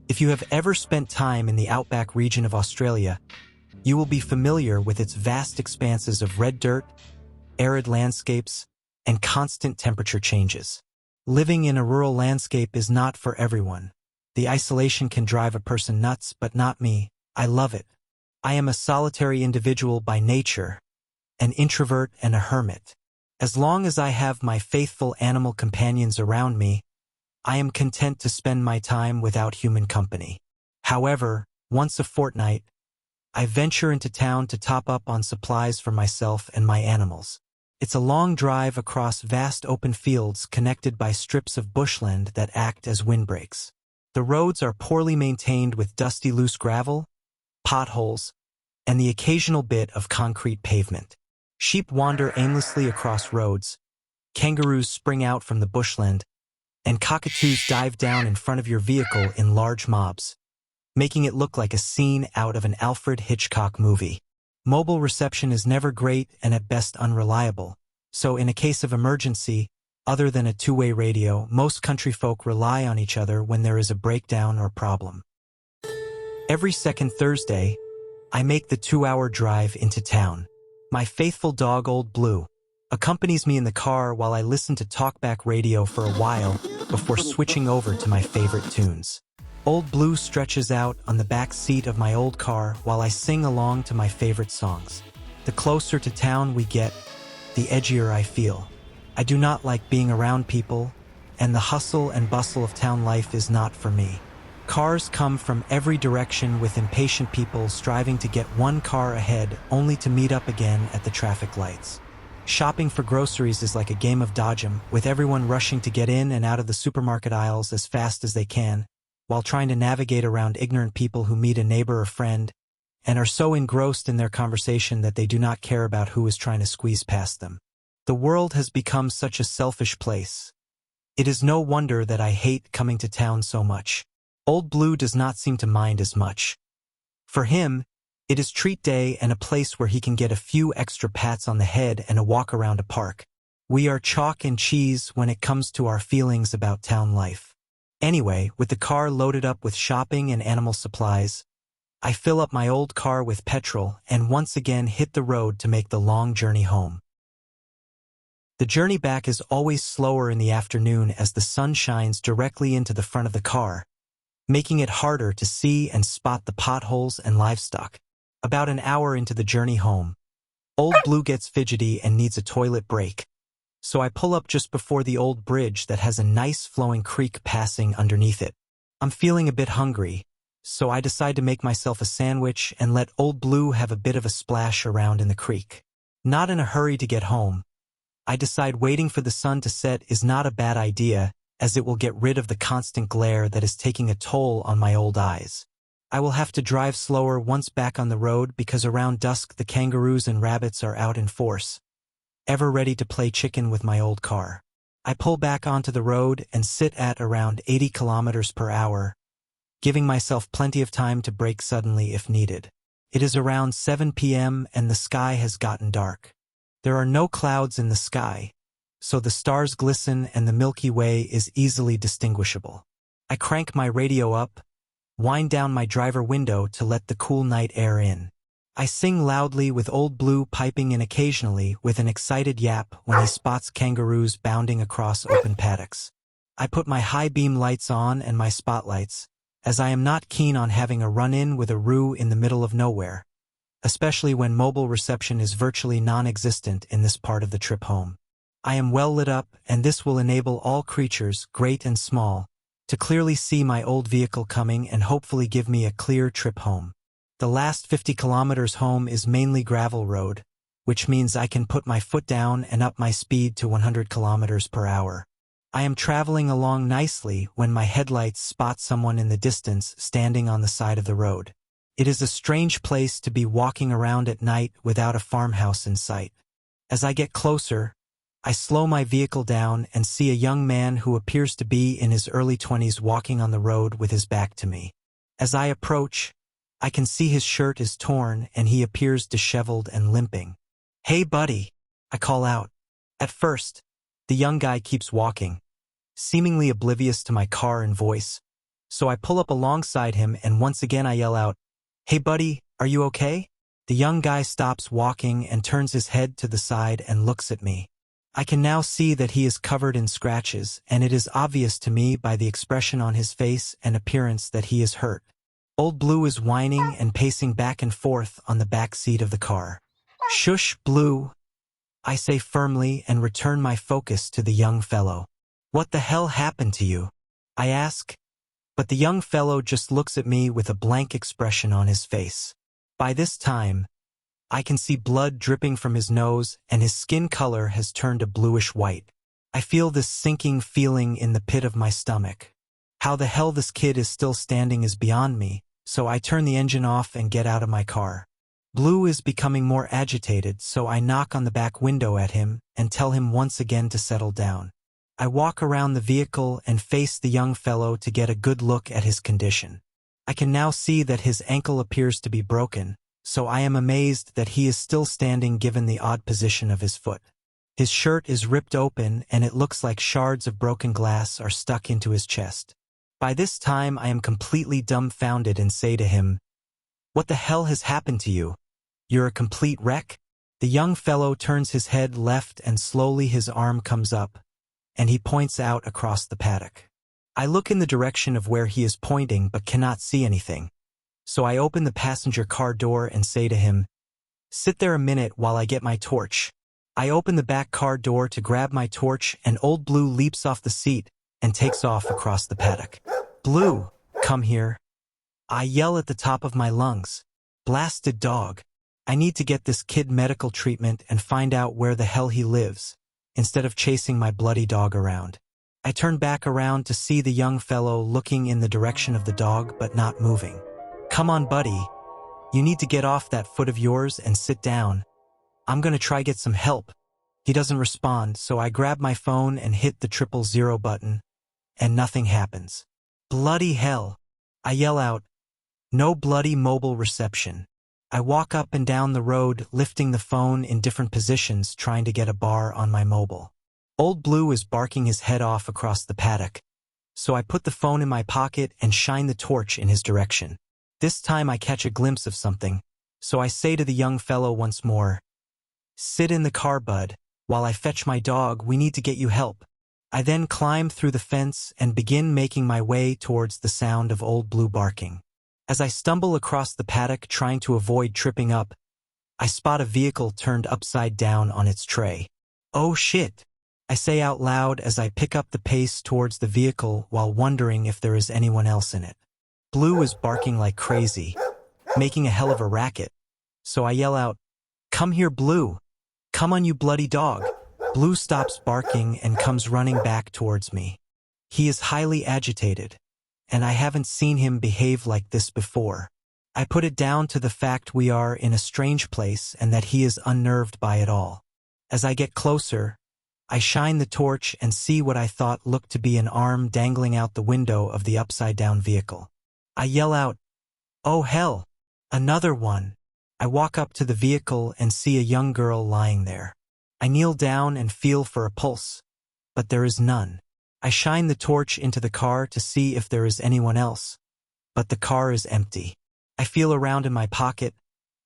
If you have ever spent time in the outback region of Australia, you will be familiar with its vast expanses of red dirt, arid landscapes, and constant temperature changes. Living in a rural landscape is not for everyone. The isolation can drive a person nuts, but not me. I love it. I am a solitary individual by nature, an introvert and a hermit. As long as I have my faithful animal companions around me, I am content to spend my time without human company. However, once a fortnight, I venture into town to top up on supplies for myself and my animals. It's a long drive across vast open fields connected by strips of bushland that act as windbreaks. The roads are poorly maintained with dusty loose gravel, potholes, and the occasional bit of concrete pavement. Sheep wander aimlessly across roads, kangaroos spring out from the bushland, and cockatoos dive down in front of your vehicle in large mobs, making it look like a scene out of an Alfred Hitchcock movie. Mobile reception is never great and at best unreliable, so in a case of emergency, other than a two-way radio, most country folk rely on each other when there is a breakdown or problem. Every second Thursday, I make the 2-hour drive into town. My faithful dog Old Blue accompanies me in the car while I listen to talkback radio for a while before switching over to my favorite tunes. Old Blue stretches out on the back seat of my old car while I sing along to my favorite songs. The closer to town we get, the edgier I feel. I do not like being around people, and the hustle and bustle of town life is not for me. Cars come from every direction with impatient people striving to get one car ahead only to meet up again at the traffic lights. Shopping for groceries is like a game of dodgem, with everyone rushing to get in and out of the supermarket aisles as fast as they can, while trying to navigate around ignorant people who meet a neighbor or friend and are so engrossed in their conversation that they do not care about who is trying to squeeze past them. The world has become such a selfish place. It is no wonder that I hate coming to town so much. Old Blue does not seem to mind as much. For him, it is treat day and a place where he can get a few extra pats on the head and a walk around a park. We are chalk and cheese when it comes to our feelings about town life. Anyway, with the car loaded up with shopping and animal supplies, I fill up my old car with petrol and once again hit the road to make the long journey home. The journey back is always slower in the afternoon as the sun shines directly into the front of the car, making it harder to see and spot the potholes and livestock. About an hour into the journey home, Old Blue gets fidgety and needs a toilet break, so I pull up just before the old bridge that has a nice flowing creek passing underneath it. I'm feeling a bit hungry, so I decide to make myself a sandwich and let Old Blue have a bit of a splash around in the creek. Not in a hurry to get home, I decide waiting for the sun to set is not a bad idea, as it will get rid of the constant glare that is taking a toll on my old eyes. I will have to drive slower once back on the road because around dusk the kangaroos and rabbits are out in force, ever ready to play chicken with my old car. I pull back onto the road and sit at around 80 kilometers per hour, giving myself plenty of time to brake suddenly if needed. It is around 7 p.m. and the sky has gotten dark. There are no clouds in the sky, so the stars glisten and the Milky Way is easily distinguishable. I crank my radio up, wind down my driver window to let the cool night air in. I sing loudly with Old Blue piping in occasionally with an excited yap when he spots kangaroos bounding across open paddocks. I put my high beam lights on and my spotlights, as I am not keen on having a run-in with a roo in the middle of nowhere, especially when mobile reception is virtually non-existent in this part of the trip home. I am well lit up, and this will enable all creatures, great and small, to clearly see my old vehicle coming and hopefully give me a clear trip home. The last 50 kilometers home is mainly gravel road, which means I can put my foot down and up my speed to 100 kilometers per hour. I am traveling along nicely when my headlights spot someone in the distance standing on the side of the road. It is a strange place to be walking around at night without a farmhouse in sight. As I get closer, I slow my vehicle down and see a young man who appears to be in his early 20s walking on the road with his back to me. As I approach, I can see his shirt is torn and he appears disheveled and limping. "Hey buddy," I call out. At first, the young guy keeps walking, seemingly oblivious to my car and voice, So I pull up alongside him and once again I yell out, "Hey buddy, are you okay?" The young guy stops walking and turns his head to the side and looks at me. I can now see that he is covered in scratches, and it is obvious to me by the expression on his face and appearance that he is hurt. Old Blue is whining and pacing back and forth on the back seat of the car. "Shush, Blue," I say firmly and return my focus to the young fellow. "What the hell happened to you?" I ask, but the young fellow just looks at me with a blank expression on his face. By this time, I can see blood dripping from his nose and his skin color has turned a bluish white. I feel this sinking feeling in the pit of my stomach. How the hell this kid is still standing is beyond me, so I turn the engine off and get out of my car. Blue is becoming more agitated, so I knock on the back window at him and tell him once again to settle down. I walk around the vehicle and face the young fellow to get a good look at his condition. I can now see that his ankle appears to be broken, so I am amazed that he is still standing given the odd position of his foot. His shirt is ripped open and it looks like shards of broken glass are stuck into his chest. By this time I am completely dumbfounded and say to him, "What the hell has happened to you? You're a complete wreck?" The young fellow turns his head left and slowly his arm comes up, and he points out across the paddock. I look in the direction of where he is pointing but cannot see anything. So I open the passenger car door and say to him, "Sit there a minute while I get my torch." I open the back car door to grab my torch and Old Blue leaps off the seat and takes off across the paddock. "Blue, come here." I yell at the top of my lungs. Blasted dog. I need to get this kid medical treatment and find out where the hell he lives, instead of chasing my bloody dog around. I turn back around to see the young fellow looking in the direction of the dog but not moving. "Come on, buddy. You need to get off that foot of yours and sit down. I'm gonna try get some help." He doesn't respond, so I grab my phone and hit the 000 button, and nothing happens. Bloody hell. I yell out, "No bloody mobile reception." I walk up and down the road, lifting the phone in different positions, trying to get a bar on my mobile. Old Blue is barking his head off across the paddock, so I put the phone in my pocket and shine the torch in his direction. This time I catch a glimpse of something, so I say to the young fellow once more, "Sit in the car, bud. While I fetch my dog, we need to get you help." I then climb through the fence and begin making my way towards the sound of Old Blue barking. As I stumble across the paddock trying to avoid tripping up, I spot a vehicle turned upside down on its tray. "Oh shit," I say out loud as I pick up the pace towards the vehicle while wondering if there is anyone else in it. Blue is barking like crazy, making a hell of a racket. So I yell out, "Come here, Blue. Come on, you bloody dog." Blue stops barking and comes running back towards me. He is highly agitated, and I haven't seen him behave like this before. I put it down to the fact we are in a strange place and that he is unnerved by it all. As I get closer, I shine the torch and see what I thought looked to be an arm dangling out the window of the upside-down vehicle. I yell out, "Oh hell, another one." I walk up to the vehicle and see a young girl lying there. I kneel down and feel for a pulse, but there is none. I shine the torch into the car to see if there is anyone else, but the car is empty. I feel around in my pocket,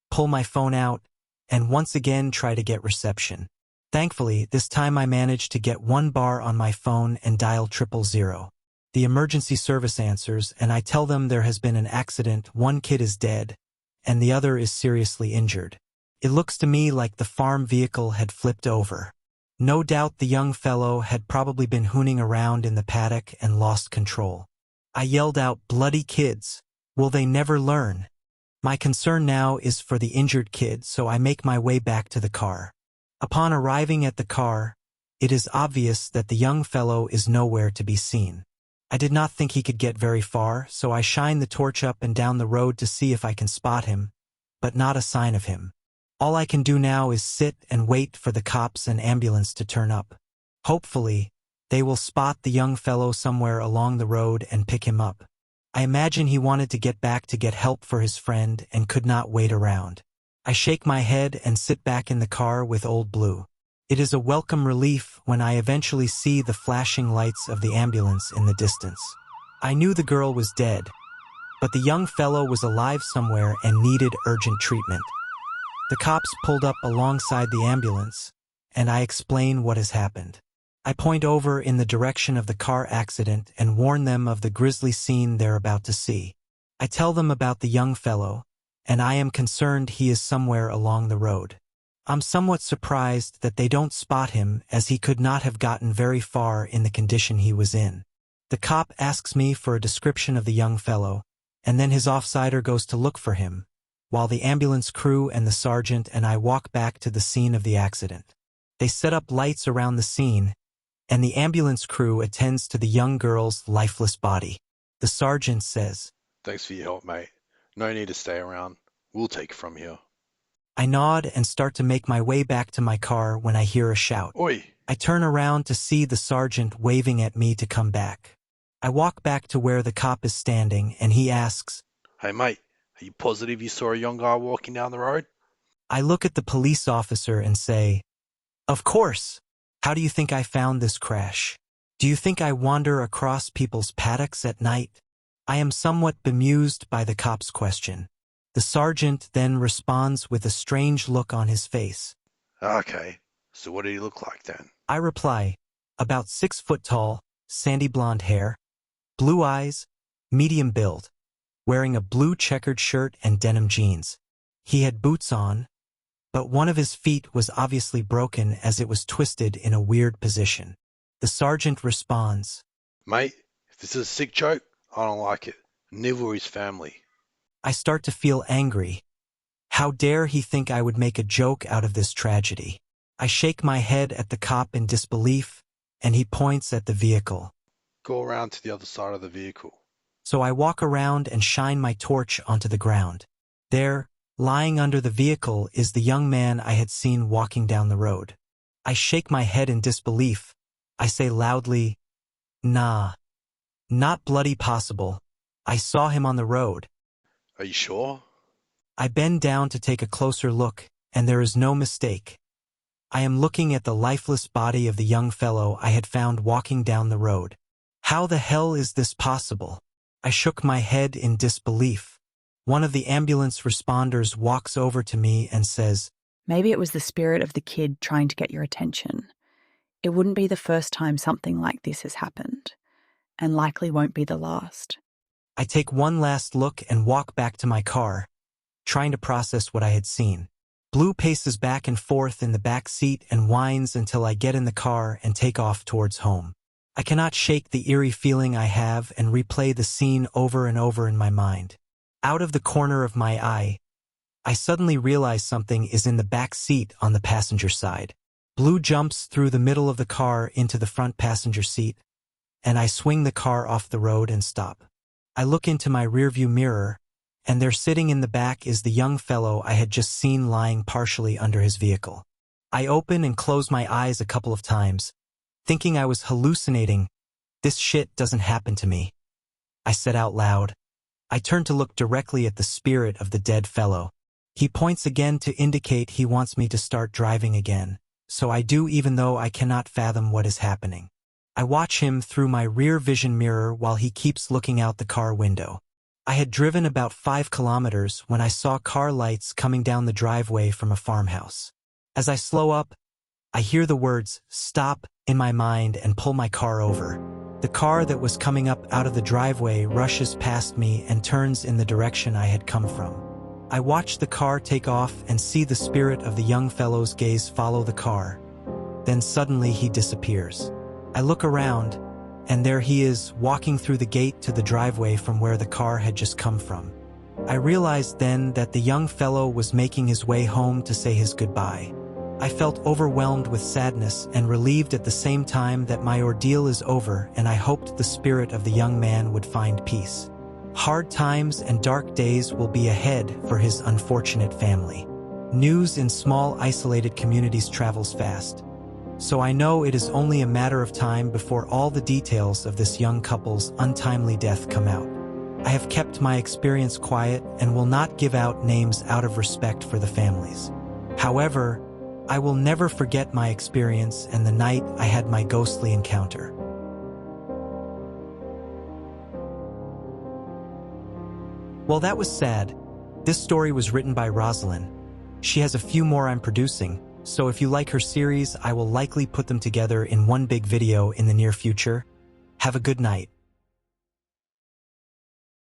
pull my phone out, and once again try to get reception. Thankfully, this time I manage to get one bar on my phone and dial 000. The emergency service answers, and I tell them there has been an accident, one kid is dead, and the other is seriously injured. It looks to me like the farm vehicle had flipped over. No doubt the young fellow had probably been hooning around in the paddock and lost control. I yelled out, "Bloody kids! Will they never learn?" My concern now is for the injured kid, so I make my way back to the car. Upon arriving at the car, it is obvious that the young fellow is nowhere to be seen. I did not think he could get very far, so I shine the torch up and down the road to see if I can spot him, but not a sign of him. All I can do now is sit and wait for the cops and ambulance to turn up. Hopefully, they will spot the young fellow somewhere along the road and pick him up. I imagine he wanted to get back to get help for his friend and could not wait around. I shake my head and sit back in the car with Old Blue. It is a welcome relief when I eventually see the flashing lights of the ambulance in the distance. I knew the girl was dead, but the young fellow was alive somewhere and needed urgent treatment. The cops pulled up alongside the ambulance, and I explain what has happened. I point over in the direction of the car accident and warn them of the grisly scene they're about to see. I tell them about the young fellow, and I am concerned he is somewhere along the road. I'm somewhat surprised that they don't spot him, as he could not have gotten very far in the condition he was in. The cop asks me for a description of the young fellow, and then his offsider goes to look for him, while the ambulance crew and the sergeant and I walk back to the scene of the accident. They set up lights around the scene, and the ambulance crew attends to the young girl's lifeless body. The sergeant says, "Thanks for your help, mate. No need to stay around. We'll take it from here." I nod and start to make my way back to my car when I hear a shout. Oi! I turn around to see the sergeant waving at me to come back. I walk back to where the cop is standing, and he asks, "Hey, mate, are you positive you saw a young guy walking down the road?" I look at the police officer and say, "Of course. How do you think I found this crash? Do you think I wander across people's paddocks at night?" I am somewhat bemused by the cop's question. The sergeant then responds with a strange look on his face. Okay, so what did he look like then? I reply, about 6 foot tall, sandy blonde hair, blue eyes, medium build, wearing a blue checkered shirt and denim jeans. He had boots on, but one of his feet was obviously broken as it was twisted in a weird position. The sergeant responds, "Mate, if this is a sick joke, I don't like it. Neither will his family." I start to feel angry. How dare he think I would make a joke out of this tragedy? I shake my head at the cop in disbelief, and he points at the vehicle. "Go around to the other side of the vehicle." So I walk around and shine my torch onto the ground. There, lying under the vehicle, is the young man I had seen walking down the road. I shake my head in disbelief. I say loudly, "Nah. Not bloody possible. I saw him on the road." "Are you sure?" I bend down to take a closer look, and there is no mistake. I am looking at the lifeless body of the young fellow I had found walking down the road. How the hell is this possible? I shook my head in disbelief. One of the ambulance responders walks over to me and says, "Maybe it was the spirit of the kid trying to get your attention. It wouldn't be the first time something like this has happened, and likely won't be the last." I take one last look and walk back to my car, trying to process what I had seen. Blue paces back and forth in the back seat and whines until I get in the car and take off towards home. I cannot shake the eerie feeling I have and replay the scene over and over in my mind. Out of the corner of my eye, I suddenly realize something is in the back seat on the passenger side. Blue jumps through the middle of the car into the front passenger seat, and I swing the car off the road and stop. I look into my rearview mirror, and there sitting in the back is the young fellow I had just seen lying partially under his vehicle. I open and close my eyes a couple of times, thinking I was hallucinating. This shit doesn't happen to me. I said out loud. I turn to look directly at the spirit of the dead fellow. He points again to indicate he wants me to start driving again, so I do even though I cannot fathom what is happening. I watch him through my rear vision mirror while he keeps looking out the car window. I had driven about 5 kilometers when I saw car lights coming down the driveway from a farmhouse. As I slow up, I hear the words, "Stop," in my mind and pull my car over. The car that was coming up out of the driveway rushes past me and turns in the direction I had come from. I watch the car take off and see the spirit of the young fellow's gaze follow the car. Then suddenly he disappears. I look around, and there he is, walking through the gate to the driveway from where the car had just come from. I realized then that the young fellow was making his way home to say his goodbye. I felt overwhelmed with sadness and relieved at the same time that my ordeal is over, and I hoped the spirit of the young man would find peace. Hard times and dark days will be ahead for his unfortunate family. News in small isolated communities travels fast, so I know it is only a matter of time before all the details of this young couple's untimely death come out. I have kept my experience quiet and will not give out names out of respect for the families. However, I will never forget my experience and the night I had my ghostly encounter. Well, that was sad. This story was written by Rosalyn. She has a few more I'm producing, so if you like her series, I will likely put them together in one big video in the near future. Have a good night.